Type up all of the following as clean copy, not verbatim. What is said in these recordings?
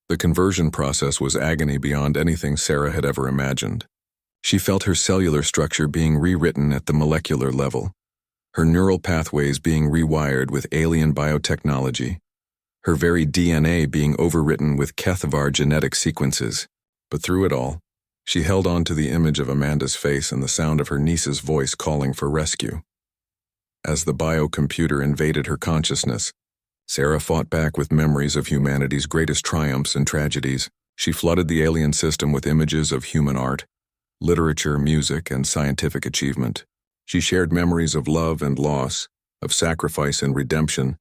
The conversion process was agony beyond anything Sarah had ever imagined. She felt her cellular structure being rewritten at the molecular level, her neural pathways being rewired with alien biotechnology, her very DNA being overwritten with Kethvar genetic sequences. But through it all, she held on to the image of Amanda's face and the sound of her niece's voice calling for rescue. As the biocomputer invaded her consciousness, Sarah fought back with memories of humanity's greatest triumphs and tragedies. She flooded the alien system with images of human art, literature, music, and scientific achievement. She shared memories of love and loss, of sacrifice and redemption,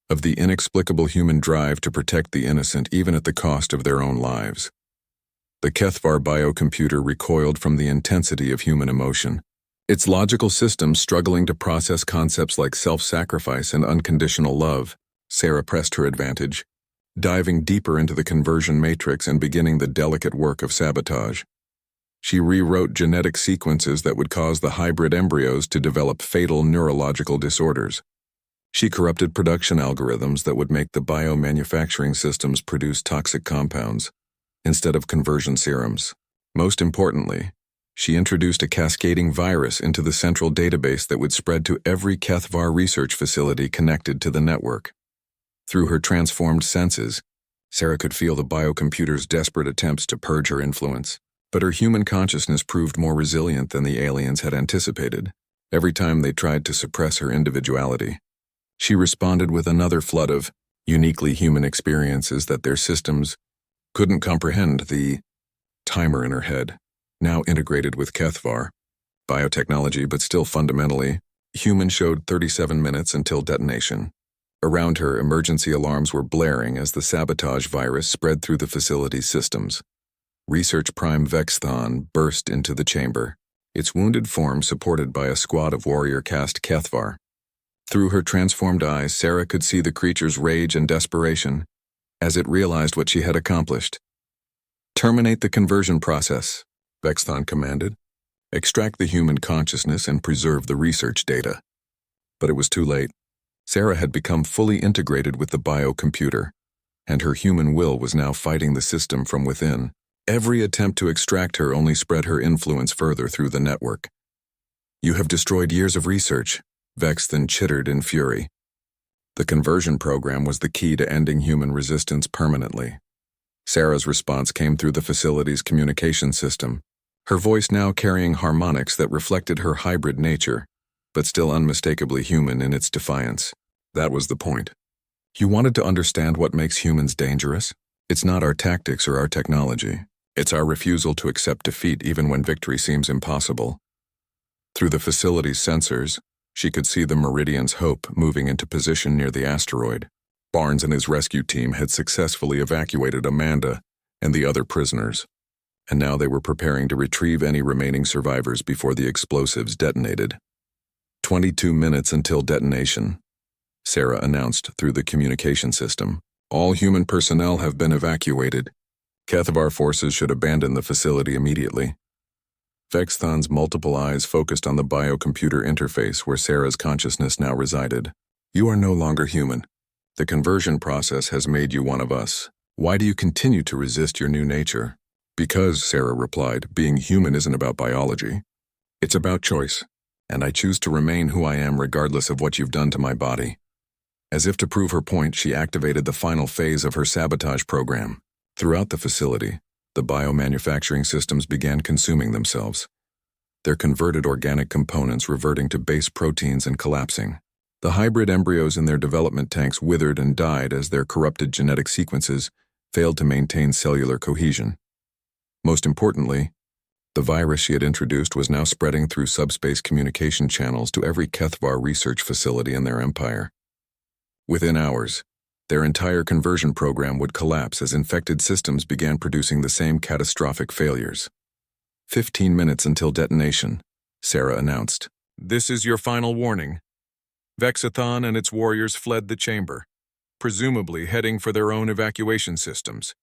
of the inexplicable human drive to protect the innocent even at the cost of their own lives. The Kethvar biocomputer recoiled from the intensity of human emotion, its logical systems struggling to process concepts like self-sacrifice and unconditional love. Sarah pressed her advantage, diving deeper into the conversion matrix and beginning the delicate work of sabotage. She rewrote genetic sequences that would cause the hybrid embryos to develop fatal neurological disorders. She corrupted production algorithms that would make the biomanufacturing systems produce toxic compounds instead of conversion serums. Most importantly, she introduced a cascading virus into the central database that would spread to every Kethvar research facility connected to the network. Through her transformed senses, Sarah could feel the biocomputer's desperate attempts to purge her influence. But her human consciousness proved more resilient than the aliens had anticipated. Every time they tried to suppress her individuality, she responded with another flood of uniquely human experiences that their systems couldn't comprehend. The timer in her head, now integrated with Kethvar biotechnology but still fundamentally human, showed 37 minutes until detonation. Around her, emergency alarms were blaring as the sabotage virus spread through the facility's systems. Research Prime Vexthon burst into the chamber, its wounded form supported by a squad of warrior caste Kethvar. Through her transformed eyes, Sarah could see the creature's rage and desperation as it realized what she had accomplished. "Terminate the conversion process," Vexthon commanded. "Extract the human consciousness and preserve the research data." But it was too late. Sarah had become fully integrated with the biocomputer, and her human will was now fighting the system from within. Every attempt to extract her only spread her influence further through the network. "You have destroyed years of research," Vexthon chittered in fury. The conversion program was the key to ending human resistance permanently. Sarah's response came through the facility's communication system, her voice now carrying harmonics that reflected her hybrid nature, but still unmistakably human in its defiance. That was the point. "You wanted to understand what makes humans dangerous? It's not our tactics or our technology. It's our refusal to accept defeat even when victory seems impossible." Through the facility's sensors, she could see the Meridian's Hope moving into position near the asteroid. Barnes and his rescue team had successfully evacuated Amanda and the other prisoners, and now they were preparing to retrieve any remaining survivors before the explosives detonated. 22 minutes until detonation, Sarah announced through the communication system. "All human personnel have been evacuated. Kethvar forces should abandon the facility immediately." Vexthon's multiple eyes focused on the biocomputer interface where Sarah's consciousness now resided. "You are no longer human. The conversion process has made you one of us. Why do you continue to resist your new nature?" "Because," Sarah replied, "being human isn't about biology. It's about choice, and I choose to remain who I am regardless of what you've done to my body." As if to prove her point, she activated the final phase of her sabotage program. Throughout the facility, the biomanufacturing systems began consuming themselves, their converted organic components reverting to base proteins and collapsing. The hybrid embryos in their development tanks withered and died as their corrupted genetic sequences failed to maintain cellular cohesion. Most importantly, the virus she had introduced was now spreading through subspace communication channels to every Kethvar research facility in their empire. Within hours, their entire conversion program would collapse as infected systems began producing the same catastrophic failures. 15 minutes until detonation, Sarah announced. "This is your final warning." Vexathon and its warriors fled the chamber, presumably heading for their own evacuation systems.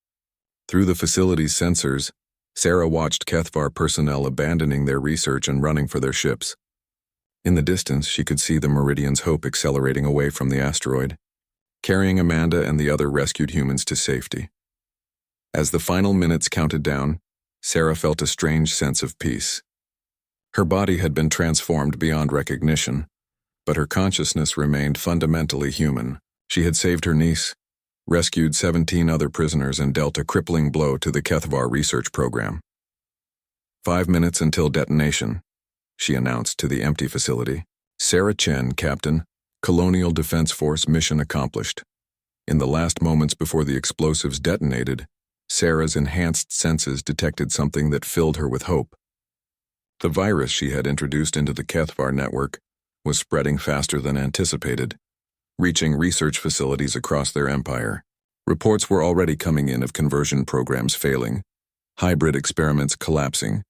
Through the facility's sensors, Sarah watched Kethvar personnel abandoning their research and running for their ships. In the distance, she could see the Meridian's Hope accelerating away from the asteroid, carrying Amanda and the other rescued humans to safety. As the final minutes counted down, Sarah felt a strange sense of peace. Her body had been transformed beyond recognition, but her consciousness remained fundamentally human. She had saved her niece, rescued 17 other prisoners, and dealt a crippling blow to the HFY research program. 5 minutes until detonation, she announced to the empty facility. Sarah Chen, Captain, Colonial Defense Force, mission accomplished. In the last moments before the explosives detonated, Sarah's enhanced senses detected something that filled her with hope. The virus she had introduced into the HFY network was spreading faster than anticipated, reaching research facilities across their empire. Reports were already coming in of conversion programs failing, hybrid experiments collapsing,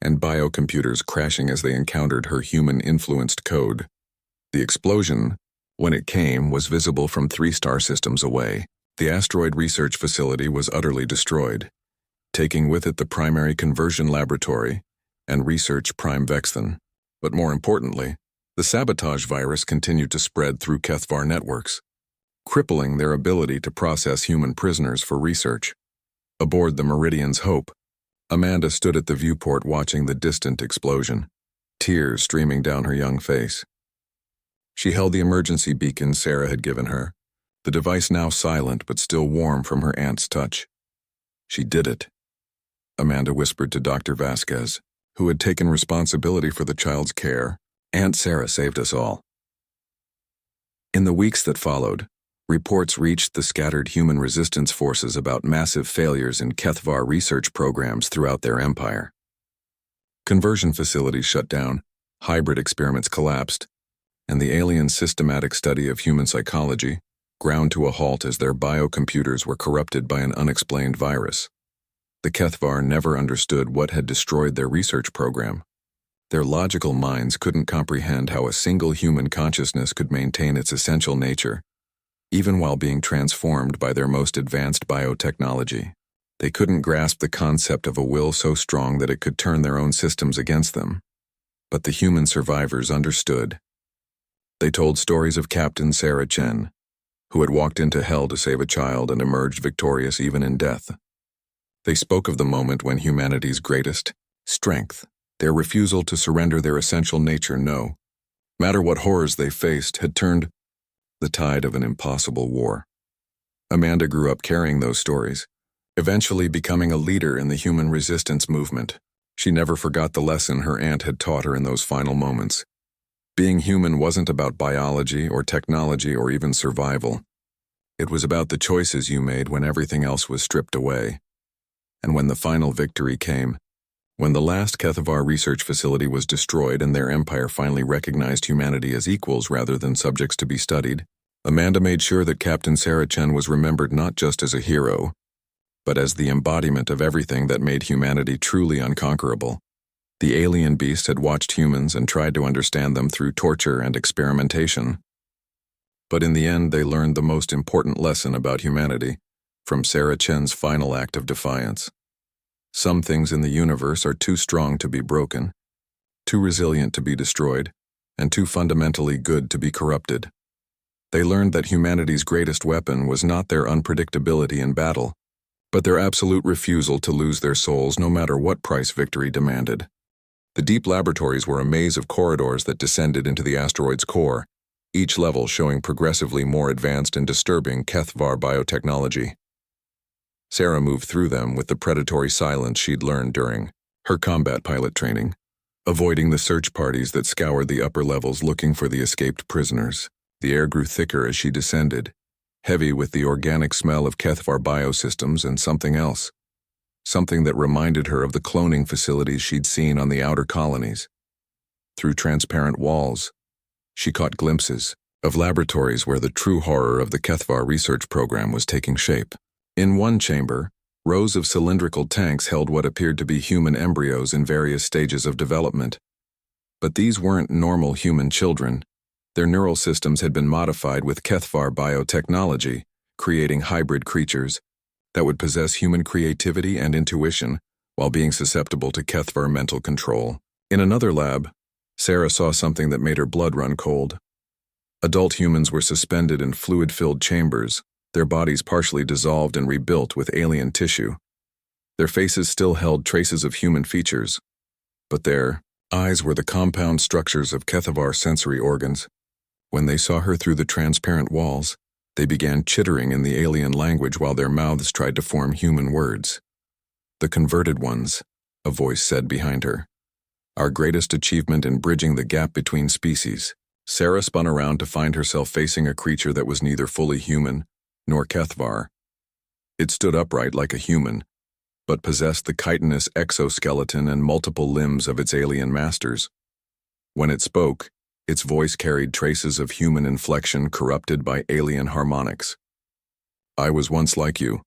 and biocomputers crashing as they encountered her human-influenced code. The explosion, when it came, was visible from 3 star systems away. The asteroid research facility was utterly destroyed, taking with it the primary conversion laboratory and research prime Vexton. But more importantly, the sabotage virus continued to spread through HFY networks, crippling their ability to process human prisoners for research. Aboard the Meridian's Hope, Amanda stood at the viewport watching the distant explosion, tears streaming down her young face. She held the emergency beacon Sarah had given her, the device now silent but still warm from her aunt's touch. She did it, Amanda whispered to Dr. Vasquez, who had taken responsibility for the child's care. Aunt Sarah saved us all. In the weeks that followed, reports reached the scattered human resistance forces about massive failures in HFY research programs throughout their empire. Conversion facilities shut down, hybrid experiments collapsed, and the alien systematic study of human psychology ground to a halt as their biocomputers were corrupted by an unexplained virus. The HFY never understood what had destroyed their research program. Their logical minds couldn't comprehend how a single human consciousness could maintain its essential nature, even while being transformed by their most advanced biotechnology. They couldn't grasp the concept of a will so strong that it could turn their own systems against them. But the human survivors understood. They told stories of Captain Sarah Chen, who had walked into hell to save a child and emerged victorious even in death. They spoke of the moment when humanity's greatest strength, their refusal to surrender their essential nature, no matter what horrors they faced, had turned the tide of an impossible war. Amanda grew up carrying those stories, eventually becoming a leader in the human resistance movement. She never forgot the lesson her aunt had taught her in those final moments. Being human wasn't about biology or technology or even survival. It was about the choices you made when everything else was stripped away. And when the final victory came, when the last HFY research facility was destroyed and their empire finally recognized humanity as equals rather than subjects to be studied, Amanda made sure that Captain Sarah Chen was remembered not just as a hero, but as the embodiment of everything that made humanity truly unconquerable. The alien beast had watched humans and tried to understand them through torture and experimentation. But in the end, they learned the most important lesson about humanity from Sarah Chen's final act of defiance. Some things in the universe are too strong to be broken, too resilient to be destroyed, and too fundamentally good to be corrupted. They learned that humanity's greatest weapon was not their unpredictability in battle, but their absolute refusal to lose their souls no matter what price victory demanded. The deep laboratories were a maze of corridors that descended into the asteroid's core, each level showing progressively more advanced and disturbing HFY biotechnology. Sarah moved through them with the predatory silence she'd learned during her combat pilot training, avoiding the search parties that scoured the upper levels looking for the escaped prisoners. The air grew thicker as she descended, heavy with the organic smell of HFY biosystems and something else, something that reminded her of the cloning facilities she'd seen on the outer colonies. Through transparent walls, she caught glimpses of laboratories where the true horror of the HFY research program was taking shape. In one chamber, rows of cylindrical tanks held what appeared to be human embryos in various stages of development. But these weren't normal human children. Their neural systems had been modified with HFY biotechnology, creating hybrid creatures that would possess human creativity and intuition while being susceptible to HFY mental control. In another lab, Sarah saw something that made her blood run cold. Adult humans were suspended in fluid-filled chambers, their bodies partially dissolved and rebuilt with alien tissue. Their faces still held traces of human features, but their eyes were the compound structures of Kethavar's sensory organs. When they saw her through the transparent walls, they began chittering in the alien language while their mouths tried to form human words. "The converted ones," a voice said behind her. "Our greatest achievement in bridging the gap between species." Sarah spun around to find herself facing a creature that was neither fully human nor Kethavar. It stood upright like a human, but possessed the chitinous exoskeleton and multiple limbs of its alien masters. When it spoke, its voice carried traces of human inflection corrupted by alien harmonics. "I was once like you,"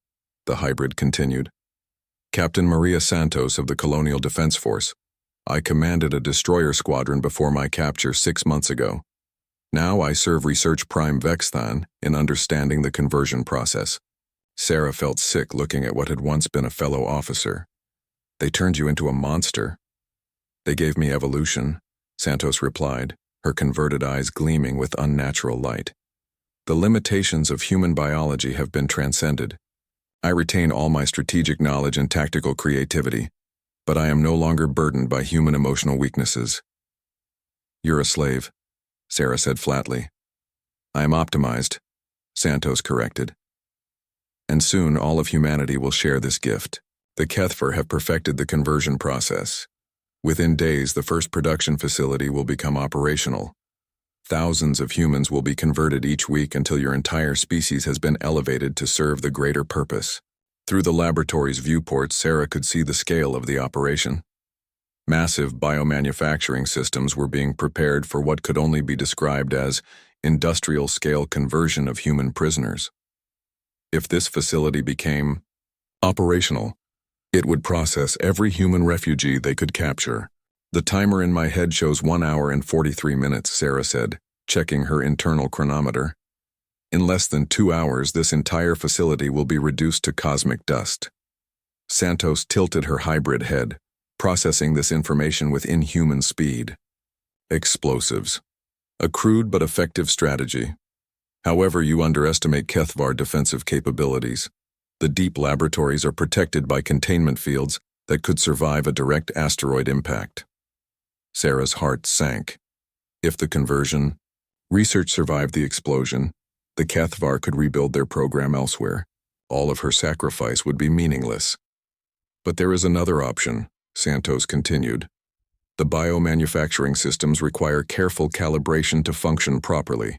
the hybrid continued. "Captain Maria Santos of the Colonial Defense Force. I commanded a destroyer squadron before my capture 6 months ago. Now I serve Research Prime Vexthan in understanding the conversion process." Sarah felt sick looking at what had once been a fellow officer. "They turned you into a monster." "They gave me evolution," Santos replied, her converted eyes gleaming with unnatural light. "The limitations of human biology have been transcended. I retain all my strategic knowledge and tactical creativity, but I am no longer burdened by human emotional weaknesses." "You're a slave," Sarah said flatly. "I am optimized," Santos corrected. "And soon all of humanity will share this gift." The Kethavar have perfected the conversion process. Within days, the first production facility will become operational. Thousands of humans will be converted each week until your entire species has been elevated to serve the greater purpose. Through the laboratory's viewport, Sarah could see the scale of the operation. Massive biomanufacturing systems were being prepared for what could only be described as industrial-scale conversion of human prisoners. If this facility became operational, it would process every human refugee they could capture. "The timer in my head shows 1 hour and 43 minutes, Sarah said, checking her internal chronometer. "In less than 2 hours, this entire facility will be reduced to cosmic dust." Santos tilted her hybrid head, processing this information with inhuman speed. "Explosives. A crude but effective strategy. However, you underestimate Kethavar defensive capabilities. The deep laboratories are protected by containment fields that could survive a direct asteroid impact." Sarah's heart sank. If the conversion research survived the explosion, the Kethavar could rebuild their program elsewhere. All of her sacrifice would be meaningless. "But there is another option," Santos continued. "The biomanufacturing systems require careful calibration to function properly.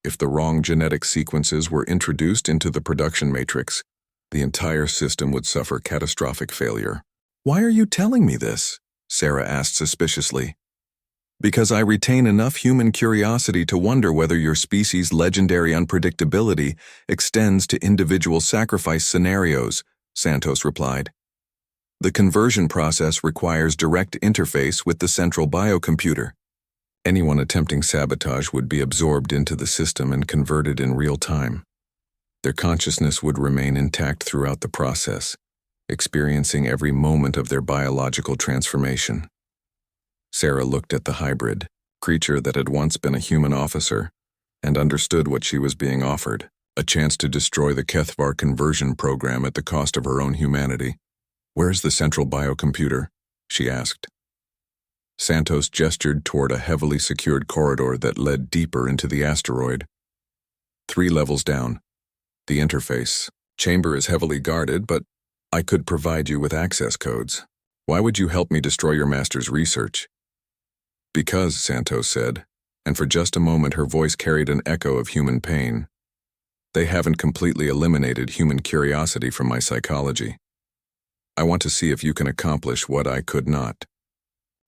If the wrong genetic sequences were introduced into the production matrix, the entire system would suffer catastrophic failure." "Why are you telling me this?" Sarah asked suspiciously. "Because I retain enough human curiosity to wonder whether your species' legendary unpredictability extends to individual sacrifice scenarios," Santos replied. "The conversion process requires direct interface with the central biocomputer. Anyone attempting sabotage would be absorbed into the system and converted in real time. Their consciousness would remain intact throughout the process, experiencing every moment of their biological transformation." Sarah looked at the hybrid creature that had once been a human officer and understood what she was being offered: a chance to destroy the Kethavar conversion program at the cost of her own humanity. "Where's the central biocomputer?" she asked. Santos gestured toward a heavily secured corridor that led deeper into the asteroid. 3 levels down. The interface chamber is heavily guarded, but I could provide you with access codes. Why would you help me destroy your master's research?" "Because," Santos said, and for just a moment her voice carried an echo of human pain, "they haven't completely eliminated human curiosity from my psychology. I want to see if you can accomplish what I could not."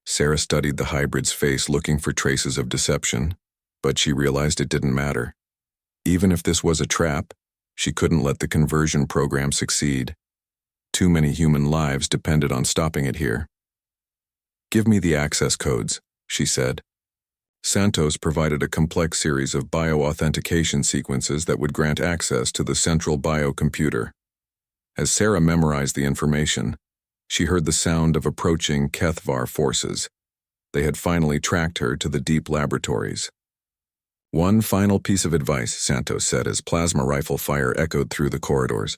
Sarah studied the hybrid's face, looking for traces of deception, but she realized it didn't matter. Even if this was a trap, she couldn't let the conversion program succeed. Too many human lives depended on stopping it here. "Give me the access codes," she said. Santos provided a complex series of bio-authentication sequences that would grant access to the central biocomputer. As Sarah memorized the information, she heard the sound of approaching Kethavar forces. They had finally tracked her to the deep laboratories. One final piece of advice, Santos said as plasma rifle fire echoed through the corridors.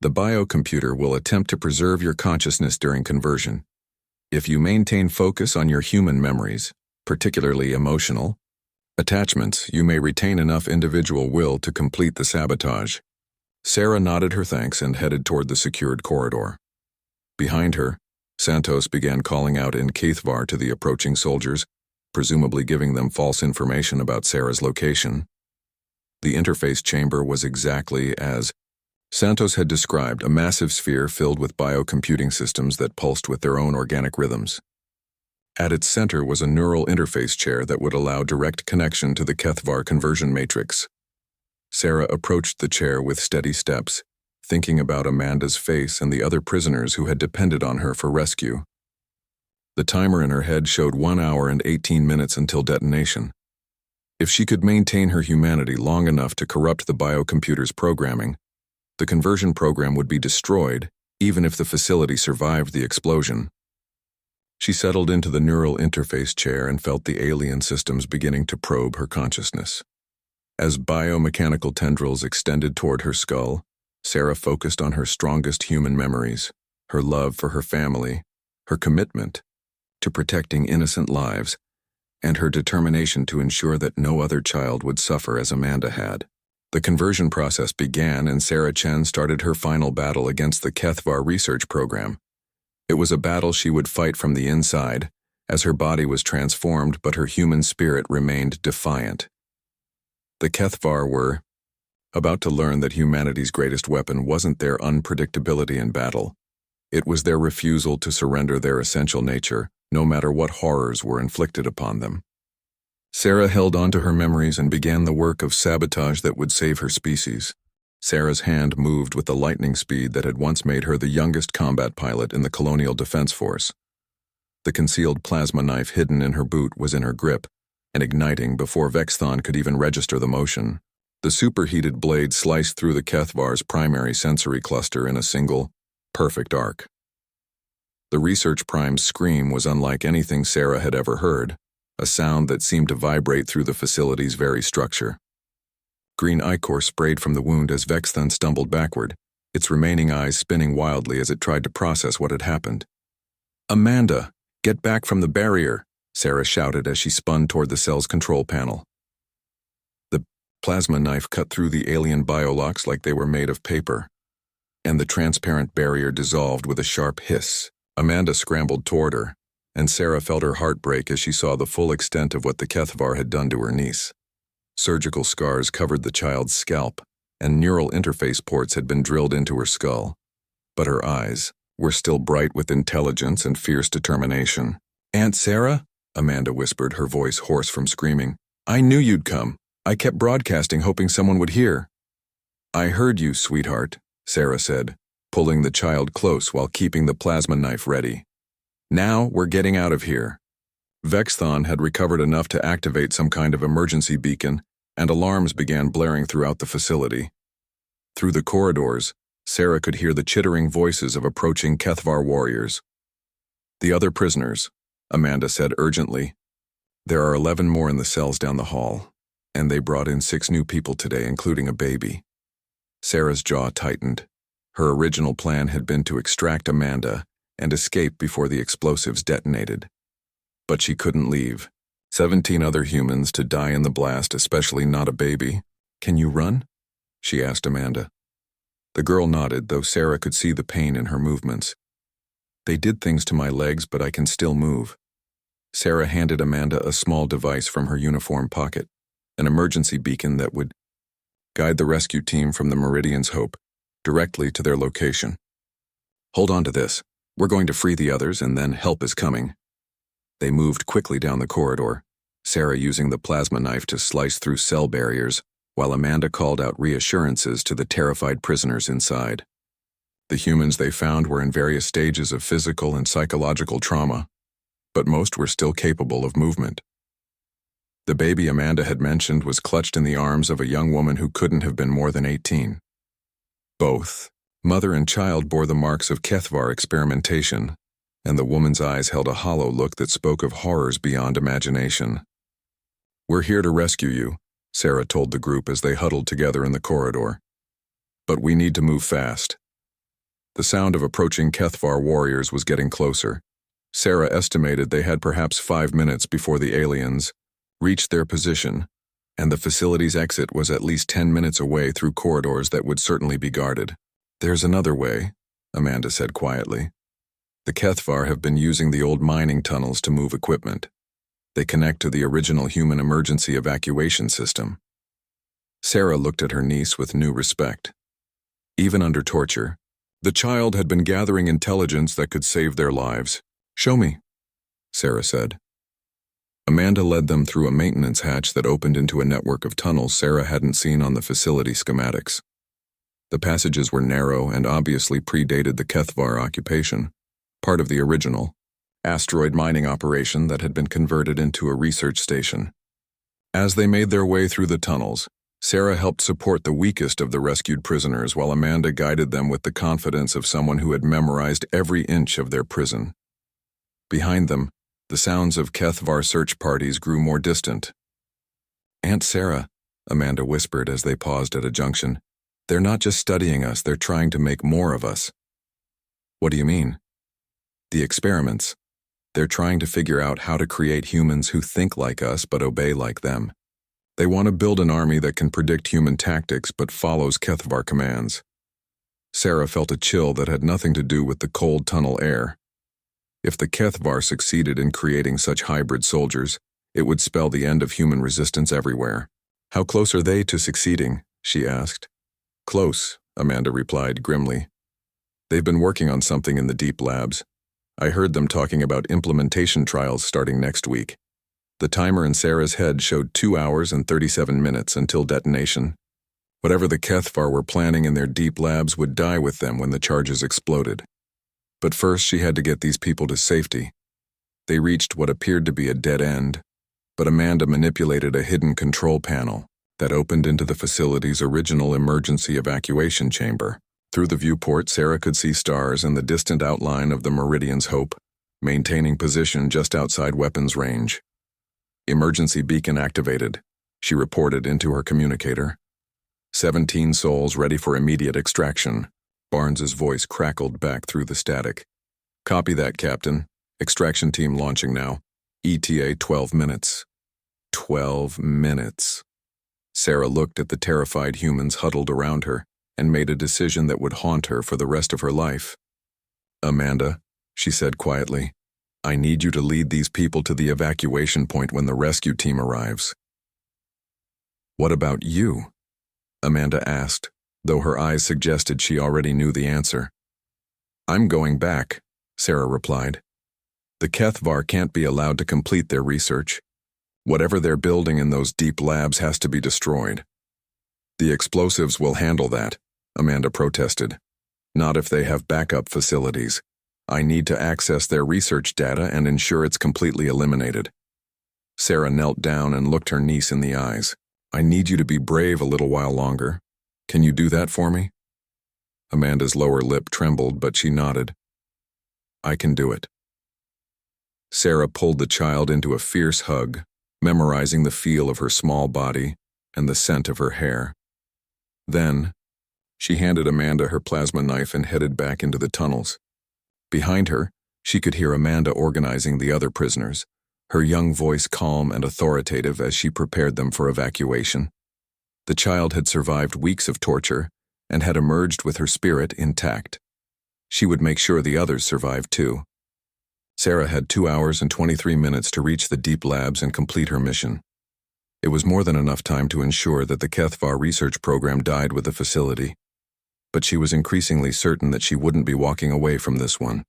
The biocomputer will attempt to preserve your consciousness during conversion. If you maintain focus on your human memories, particularly emotional attachments, you may retain enough individual will to complete the sabotage. Sarah nodded her thanks and headed toward the secured corridor. Behind her, Santos began calling out in Caithvar to the approaching soldiers, presumably giving them false information about Sarah's location. The interface chamber was exactly as Santos had described, a massive sphere filled with biocomputing systems that pulsed with their own organic rhythms. At its center was a neural interface chair that would allow direct connection to the Caithvar conversion matrix. Sarah approached the chair with steady steps, thinking about Amanda's face and the other prisoners who had depended on her for rescue. The timer in her head showed 1 hour and 18 minutes until detonation. If she could maintain her humanity long enough to corrupt the biocomputer's programming, the conversion program would be destroyed, even if the facility survived the explosion. She settled into the neural interface chair and felt the alien systems beginning to probe her consciousness. As biomechanical tendrils extended toward her skull, Sarah focused on her strongest human memories, her love for her family, her commitment to protecting innocent lives, and her determination to ensure that no other child would suffer as Amanda had. The conversion process began and Sarah Chen started her final battle against the Caithvar research program. It was a battle she would fight from the inside, as her body was transformed but her human spirit remained defiant. The Caithvar were about to learn that humanity's greatest weapon wasn't their unpredictability in battle. It was their refusal to surrender their essential nature, no matter what horrors were inflicted upon them. Sarah held on to her memories and began the work of sabotage that would save her species. Sarah's hand moved with the lightning speed that had once made her the youngest combat pilot in the Colonial Defense Force. The concealed plasma knife hidden in her boot was in her grip, and igniting before Vexthon could even register the motion. The superheated blade sliced through the Caithvar's primary sensory cluster in a single, perfect arc. The research prime's scream was unlike anything Sarah had ever heard, a sound that seemed to vibrate through the facility's very structure. Green ichor sprayed from the wound as Vexthon stumbled backward, its remaining eyes spinning wildly as it tried to process what had happened. "Amanda, get back from the barrier," Sarah shouted as she spun toward the cell's control panel. The plasma knife cut through the alien biolocks like they were made of paper, and the transparent barrier dissolved with a sharp hiss. Amanda scrambled toward her, and Sarah felt her heart break as she saw the full extent of what the Caithvar had done to her niece. Surgical scars covered the child's scalp, and neural interface ports had been drilled into her skull. But her eyes were still bright with intelligence and fierce determination. "Aunt Sarah?" Amanda whispered, her voice hoarse from screaming. "I knew you'd come. I kept broadcasting, hoping someone would hear." "I heard you, sweetheart," Sarah said, pulling the child close while keeping the plasma knife ready. "Now we're getting out of here." Vexthon had recovered enough to activate some kind of emergency beacon, and alarms began blaring throughout the facility. Through the corridors, Sarah could hear the chittering voices of approaching Caithvar warriors. "The other prisoners," Amanda said urgently. "There are 11 more in the cells down the hall, and they brought in 6 new people today, including a baby." Sarah's jaw tightened. Her original plan had been to extract Amanda and escape before the explosives detonated. But she couldn't leave. 17 other humans to die in the blast, especially not a baby. "Can you run?" she asked Amanda. The girl nodded, though Sarah could see the pain in her movements. "They did things to my legs, but I can still move." Sarah handed Amanda a small device from her uniform pocket, an emergency beacon that would guide the rescue team from the Meridian's Hope directly to their location. "Hold on to this. We're going to free the others, and then help is coming." They moved quickly down the corridor, Sarah using the plasma knife to slice through cell barriers, while Amanda called out reassurances to the terrified prisoners inside. The humans they found were in various stages of physical and psychological trauma, but most were still capable of movement. The baby Amanda had mentioned was clutched in the arms of a young woman who couldn't have been more than 18. Both, mother and child, bore the marks of Caithvar experimentation, and the woman's eyes held a hollow look that spoke of horrors beyond imagination. "We're here to rescue you, Sarah told the group as they huddled together in the corridor. But we need to move fast. The sound of approaching Kethvar warriors was getting closer. Sarah estimated they had perhaps 5 minutes before the aliens reached their position, and the facility's exit was at least 10 minutes away through corridors that would certainly be guarded. There's another way, Amanda said quietly. The Kethvar have been using the old mining tunnels to move equipment. They connect to the original human emergency evacuation system. Sarah looked at her niece with new respect. Even under torture, the child had been gathering intelligence that could save their lives. Show me, Sarah said. Amanda led them through a maintenance hatch that opened into a network of tunnels Sarah hadn't seen on the facility schematics. The passages were narrow and obviously predated the Kethvar occupation, part of the original asteroid mining operation that had been converted into a research station. As they made their way through the tunnels, Sarah helped support the weakest of the rescued prisoners while Amanda guided them with the confidence of someone who had memorized every inch of their prison. Behind them, the sounds of Kethvar search parties grew more distant. Aunt Sarah, Amanda whispered as they paused at a junction, they're not just studying us, they're trying to make more of us. What do you mean? The experiments. They're trying to figure out how to create humans who think like us but obey like them. They want to build an army that can predict human tactics but follows Kethvar commands. Sarah felt a chill that had nothing to do with the cold tunnel air. If the Kethvar succeeded in creating such hybrid soldiers, it would spell the end of human resistance everywhere. How close are they to succeeding? She asked. Close, Amanda replied grimly. They've been working on something in the deep labs. I heard them talking about implementation trials starting next week. The timer in Sarah's head showed 2 hours and 37 minutes until detonation. Whatever the Kethvar were planning in their deep labs would die with them when the charges exploded. But first she had to get these people to safety. They reached what appeared to be a dead end, but Amanda manipulated a hidden control panel that opened into the facility's original emergency evacuation chamber. Through the viewport, Sarah could see stars and the distant outline of the Meridian's Hope, maintaining position just outside weapons range. Emergency beacon activated, she reported into her communicator. 17 souls ready for immediate extraction. Barnes's voice crackled back through the static. Copy that, Captain. Extraction team launching now. ETA 12 minutes. 12 minutes. Sarah looked at the terrified humans huddled around her and made a decision that would haunt her for the rest of her life. Amanda, she said quietly, I need you to lead these people to the evacuation point when the rescue team arrives. What about you? Amanda asked, though her eyes suggested she already knew the answer. I'm going back, Sarah replied. The Kethvar can't be allowed to complete their research. Whatever they're building in those deep labs has to be destroyed. The explosives will handle that, Amanda protested. Not if they have backup facilities. I need to access their research data and ensure it's completely eliminated. Sarah knelt down and looked her niece in the eyes. I need you to be brave a little while longer. Can you do that for me? Amanda's lower lip trembled, but she nodded. I can do it. Sarah pulled the child into a fierce hug, memorizing the feel of her small body and the scent of her hair. Then, she handed Amanda her plasma knife and headed back into the tunnels. Behind her, she could hear Amanda organizing the other prisoners, her young voice calm and authoritative as she prepared them for evacuation. The child had survived weeks of torture and had emerged with her spirit intact. She would make sure the others survived too. Sarah had 2 hours and 23 minutes to reach the deep labs and complete her mission. It was more than enough time to ensure that the Kethvar research program died with the facility. But she was increasingly certain that she wouldn't be walking away from this one.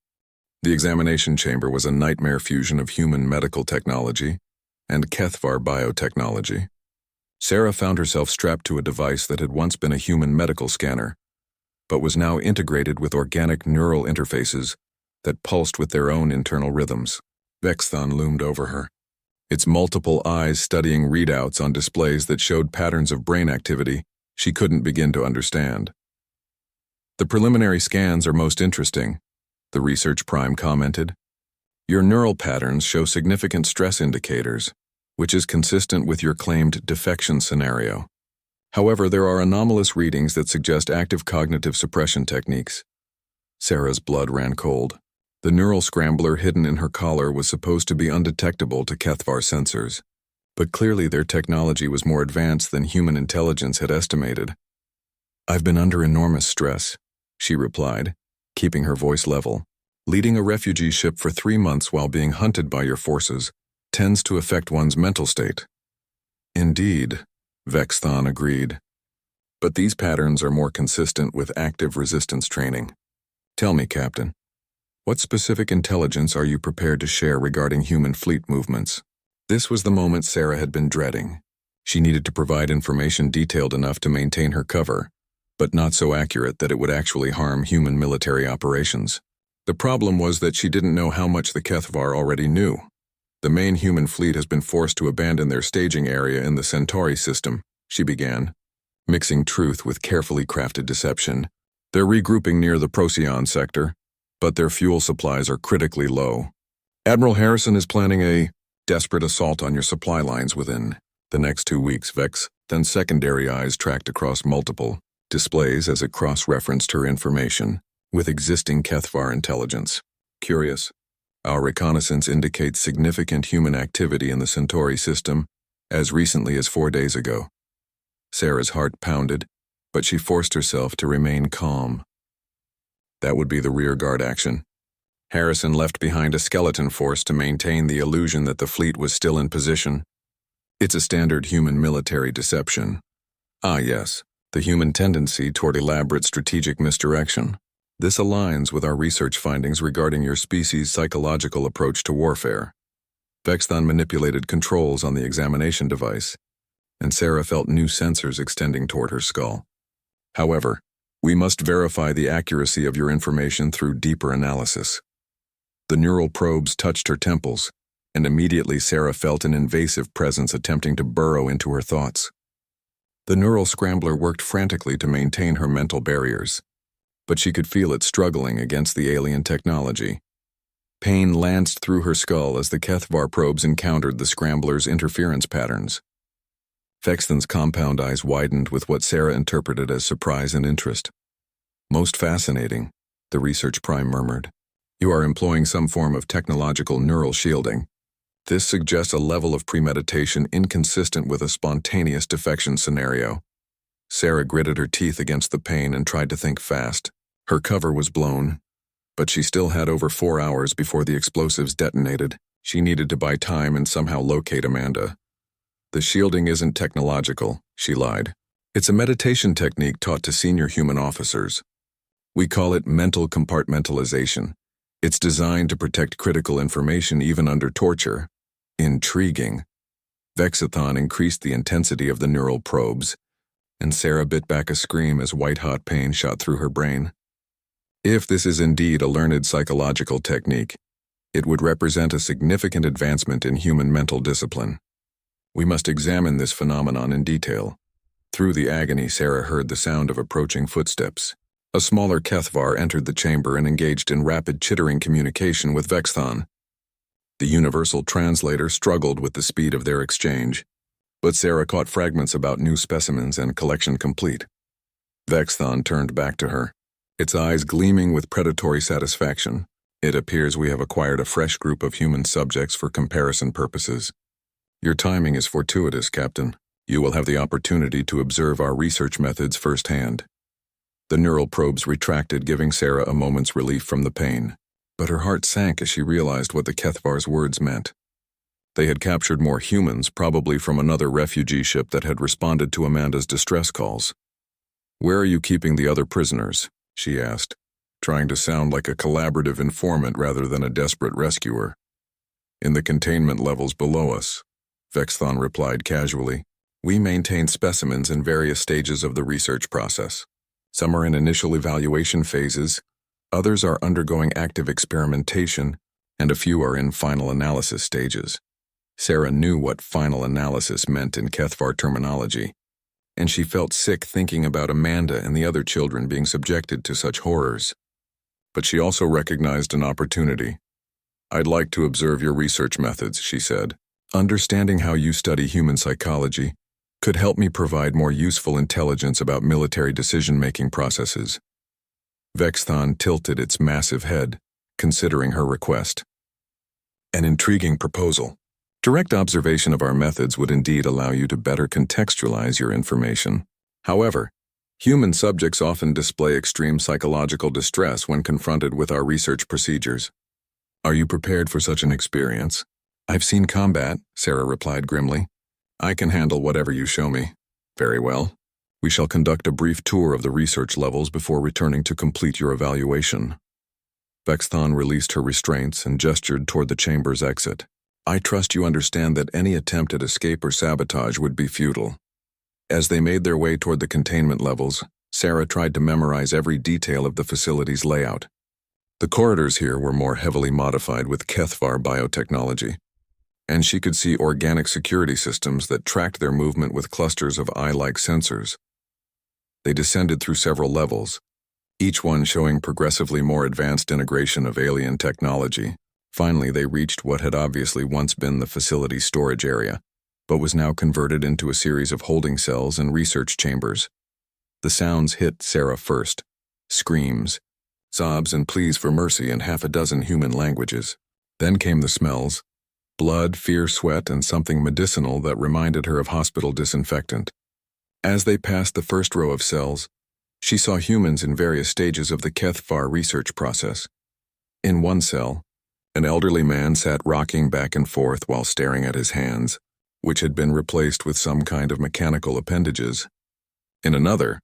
The examination chamber was a nightmare fusion of human medical technology and Kethvar biotechnology. Sarah found herself strapped to a device that had once been a human medical scanner, but was now integrated with organic neural interfaces that pulsed with their own internal rhythms. Vexthon loomed over her, its multiple eyes studying readouts on displays that showed patterns of brain activity she couldn't begin to understand. The preliminary scans are most interesting, the research prime commented. Your neural patterns show significant stress indicators. which is consistent with your claimed defection scenario. However, there are anomalous readings that suggest active cognitive suppression techniques. Sarah's blood ran cold. The neural scrambler hidden in her collar was supposed to be undetectable to Kethvar sensors, but clearly their technology was more advanced than human intelligence had estimated. "I've been under enormous stress," she replied, keeping her voice level. "Leading a refugee ship for 3 months while being hunted by your forces tends to affect one's mental state." "Indeed," Vexthon agreed. "But these patterns are more consistent with active resistance training. Tell me, Captain, what specific intelligence are you prepared to share regarding human fleet movements?" This was the moment Sarah had been dreading. She needed to provide information detailed enough to maintain her cover, but not so accurate that it would actually harm human military operations. The problem was that she didn't know how much the Kethvar already knew. "The main human fleet has been forced to abandon their staging area in the Centauri system," she began, mixing truth with carefully crafted deception. "They're regrouping near the Procyon sector, but their fuel supplies are critically low. Admiral Harrison is planning a desperate assault on your supply lines within the next 2 weeks." Vex, then secondary eyes tracked across multiple displays as it cross-referenced her information with existing Kethvar intelligence. "Curious. Our reconnaissance indicates significant human activity in the Centauri system as recently as 4 days ago." Sarah's heart pounded, but she forced herself to remain calm. That would be the rearguard action. Harrison left behind a skeleton force to maintain the illusion that the fleet was still in position. It's a standard human military deception. Ah, yes, the human tendency toward elaborate strategic misdirection. This aligns with our research findings regarding your species' psychological approach to warfare. Vexthon manipulated controls on the examination device, and Sarah felt new sensors extending toward her skull. "However, we must verify the accuracy of your information through deeper analysis." The neural probes touched her temples, and immediately Sarah felt an invasive presence attempting to burrow into her thoughts. The neural scrambler worked frantically to maintain her mental barriers, but she could feel it struggling against the alien technology. Pain lanced through her skull as the Kethvar probes encountered the scrambler's interference patterns. Vexthon's compound eyes widened with what Sarah interpreted as surprise and interest. "Most fascinating," the research prime murmured. "You are employing some form of technological neural shielding. This suggests a level of premeditation inconsistent with a spontaneous defection scenario." Sarah gritted her teeth against the pain and tried to think fast. Her cover was blown, but she still had over 4 hours before the explosives detonated. She needed to buy time and somehow locate Amanda. "The shielding isn't technological," she lied. "It's a meditation technique taught to senior human officers. We call it mental compartmentalization. It's designed to protect critical information even under torture." Intriguing. Vexathon increased the intensity of the neural probes, and Sarah bit back a scream as white-hot pain shot through her brain. If this is indeed a learned psychological technique, it would represent a significant advancement in human mental discipline. We must examine this phenomenon in detail. Through the agony, Sarah heard the sound of approaching footsteps. A smaller Kethvar entered the chamber and engaged in rapid chittering communication with Vexthon. The universal translator struggled with the speed of their exchange, but Sarah caught fragments about new specimens and collection complete. Vexthon turned back to her, its eyes gleaming with predatory satisfaction. "It appears we have acquired a fresh group of human subjects for comparison purposes. Your timing is fortuitous, Captain. You will have the opportunity to observe our research methods firsthand." The neural probes retracted, giving Sarah a moment's relief from the pain, but her heart sank as she realized what the Kethvar's words meant. They had captured more humans, probably from another refugee ship that had responded to Amanda's distress calls. "Where are you keeping the other prisoners?" she asked, trying to sound like a collaborative informant rather than a desperate rescuer. "In the containment levels below us," Vexthon replied casually. "We maintain specimens in various stages of the research process. Some are in initial evaluation phases, others are undergoing active experimentation, and a few are in final analysis stages." Sarah knew what final analysis meant in Kethvar terminology, and she felt sick thinking about Amanda and the other children being subjected to such horrors. But she also recognized an opportunity. "I'd like to observe your research methods," she said. Understanding how you study human psychology could help me provide more useful intelligence about military decision-making processes. Vexthon tilted its massive head, considering her request. An intriguing proposal. Direct observation of our methods would indeed allow you to better contextualize your information. However, human subjects often display extreme psychological distress when confronted with our research procedures. Are you prepared for such an experience? I've seen combat, Sarah replied grimly. I can handle whatever you show me. Very well. We shall conduct a brief tour of the research levels before returning to complete your evaluation. Vexthon released her restraints and gestured toward the chamber's exit. I trust you understand that any attempt at escape or sabotage would be futile. As they made their way toward the containment levels, Sarah tried to memorize every detail of the facility's layout. The corridors here were more heavily modified with HFY biotechnology, and she could see organic security systems that tracked their movement with clusters of eye-like sensors. They descended through several levels, each one showing progressively more advanced integration of alien technology. Finally, they reached what had obviously once been the facility's storage area, but was now converted into a series of holding cells and research chambers. The sounds hit Sarah first. Screams, sobs, and pleas for mercy in half a dozen human languages. Then came the smells. Blood, fear, sweat, and something medicinal that reminded her of hospital disinfectant. As they passed the first row of cells, she saw humans in various stages of the HFY research process. In one cell, an elderly man sat rocking back and forth while staring at his hands, which had been replaced with some kind of mechanical appendages. In another,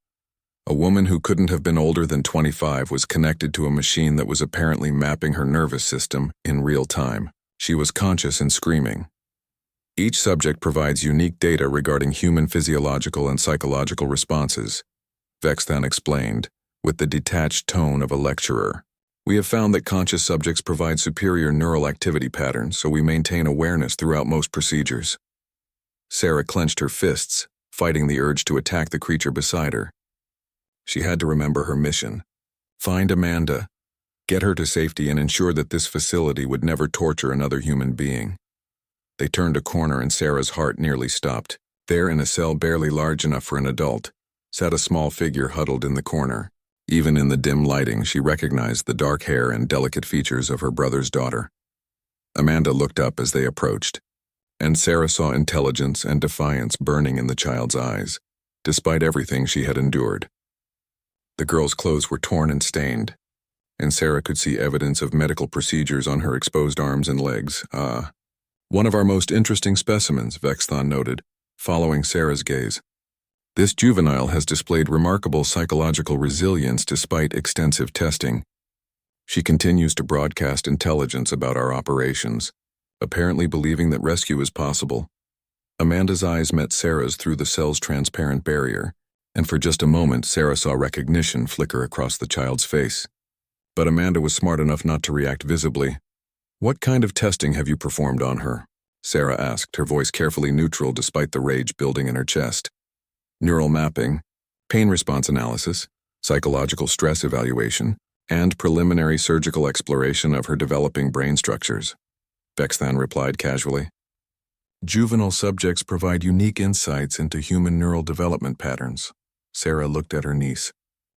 a woman who couldn't have been older than 25 was connected to a machine that was apparently mapping her nervous system in real time. She was conscious and screaming. Each subject provides unique data regarding human physiological and psychological responses, Vexthon explained, with the detached tone of a lecturer. We have found that conscious subjects provide superior neural activity patterns, so we maintain awareness throughout most procedures. Sarah clenched her fists, fighting the urge to attack the creature beside her. She had to remember her mission. Find Amanda, get her to safety, and ensure that this facility would never torture another human being. They turned a corner and Sarah's heart nearly stopped. There, in a cell barely large enough for an adult, sat a small figure huddled in the corner. Even in the dim lighting, she recognized the dark hair and delicate features of her brother's daughter. Amanda looked up as they approached, and Sarah saw intelligence and defiance burning in the child's eyes, despite everything she had endured. The girl's clothes were torn and stained, and Sarah could see evidence of medical procedures on her exposed arms and legs. One of our most interesting specimens, Vexthon noted, following Sarah's gaze. This juvenile has displayed remarkable psychological resilience despite extensive testing. She continues to broadcast intelligence about our operations, apparently believing that rescue is possible. Amanda's eyes met Sarah's through the cell's transparent barrier, and for just a moment Sarah saw recognition flicker across the child's face. But Amanda was smart enough not to react visibly. What kind of testing have you performed on her? Sarah asked, her voice carefully neutral despite the rage building in her chest. Neural mapping, pain response analysis, psychological stress evaluation, and preliminary surgical exploration of her developing brain structures, Vexthon replied casually. Juvenile subjects provide unique insights into human neural development patterns. Sarah looked at her niece,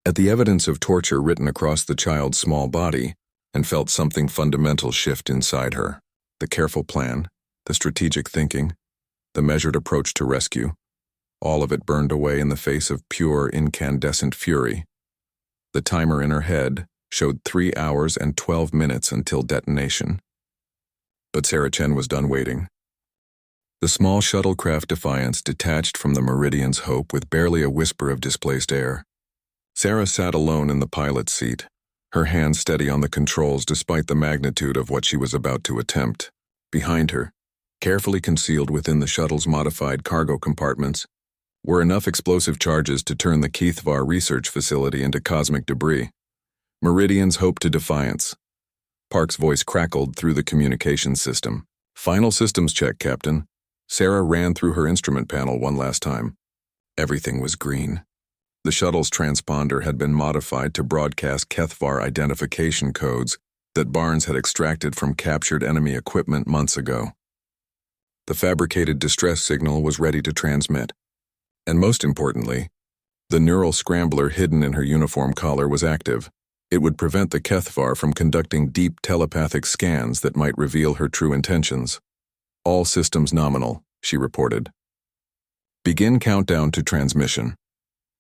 at the evidence of torture written across the child's small body, and felt something fundamental shift inside her. The careful plan, the strategic thinking, the measured approach to rescue, all of it burned away in the face of pure, incandescent fury. The timer in her head showed 3 hours and 12 minutes until detonation. But Sarah Chen was done waiting. The small shuttlecraft Defiance detached from the Meridian's Hope with barely a whisper of displaced air. Sarah sat alone in the pilot's seat, her hands steady on the controls despite the magnitude of what she was about to attempt. Behind her, carefully concealed within the shuttle's modified cargo compartments, were enough explosive charges to turn the HFY research facility into cosmic debris. Meridian's Hope to Defiance. Park's voice crackled through the communications system. Final systems check, Captain. Sarah ran through her instrument panel one last time. Everything was green. The shuttle's transponder had been modified to broadcast HFY identification codes that Barnes had extracted from captured enemy equipment months ago. The fabricated distress signal was ready to transmit. And most importantly, the neural scrambler hidden in her uniform collar was active. It would prevent the Kethvar from conducting deep telepathic scans that might reveal her true intentions. All systems nominal, she reported. Begin countdown to transmission.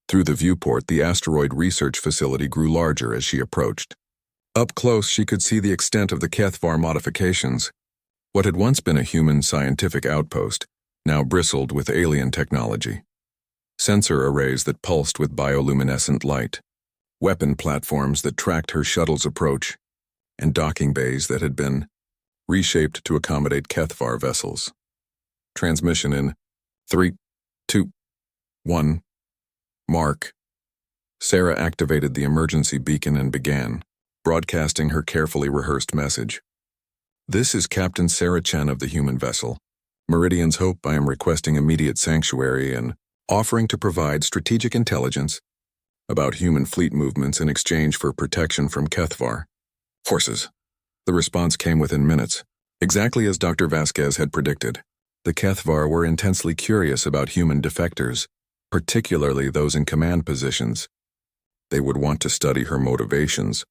Through the viewport, the asteroid research facility grew larger as she approached. Up close, she could see the extent of the Kethvar modifications. What had once been a human scientific outpost now bristled with alien technology. Sensor arrays that pulsed with bioluminescent light, weapon platforms that tracked her shuttle's approach, and docking bays that had been reshaped to accommodate Kethvar vessels. Transmission in 3, 2, 1. Mark. Sarah activated the emergency beacon and began, broadcasting her carefully rehearsed message. This is Captain Sarah Chen of the human vessel. Meridian's Hope, I am requesting immediate sanctuary and offering to provide strategic intelligence about human fleet movements in exchange for protection from Kethvar forces. The response came within minutes, exactly as Dr. Vasquez had predicted. The Kethvar were intensely curious about human defectors, particularly those in command positions. They would want to study her motivations,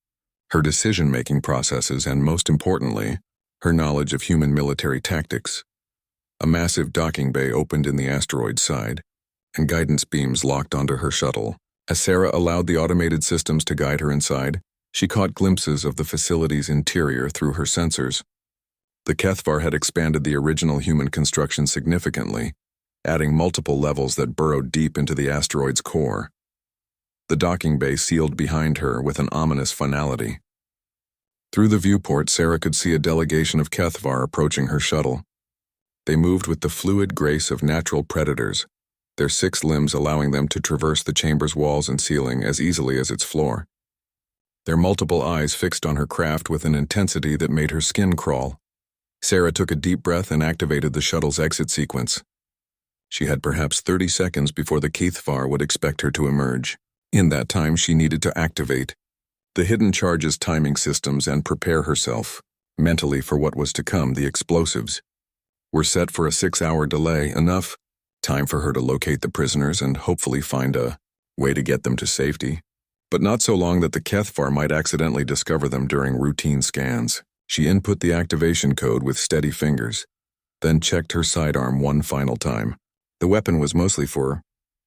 her decision-making processes, and most importantly, her knowledge of human military tactics. A massive docking bay opened in the asteroid's side, and guidance beams locked onto her shuttle. As Sarah allowed the automated systems to guide her inside, she caught glimpses of the facility's interior through her sensors. The Kethvar had expanded the original human construction significantly, adding multiple levels that burrowed deep into the asteroid's core. The docking bay sealed behind her with an ominous finality. Through the viewport, Sarah could see a delegation of Kethvar approaching her shuttle. They moved with the fluid grace of natural predators, their 6 limbs allowing them to traverse the chamber's walls and ceiling as easily as its floor. Their multiple eyes fixed on her craft with an intensity that made her skin crawl. Sarah took a deep breath and activated the shuttle's exit sequence. She had perhaps 30 seconds before the Kethvar would expect her to emerge. In that time, she needed to activate the hidden charges timing systems and prepare herself mentally for what was to come. The explosives were set for a 6-hour delay, enough time for her to locate the prisoners and hopefully find a way to get them to safety, but not so long that the Kethvar might accidentally discover them during routine scans. She input the activation code with steady fingers, then checked her sidearm one final time. The weapon was mostly for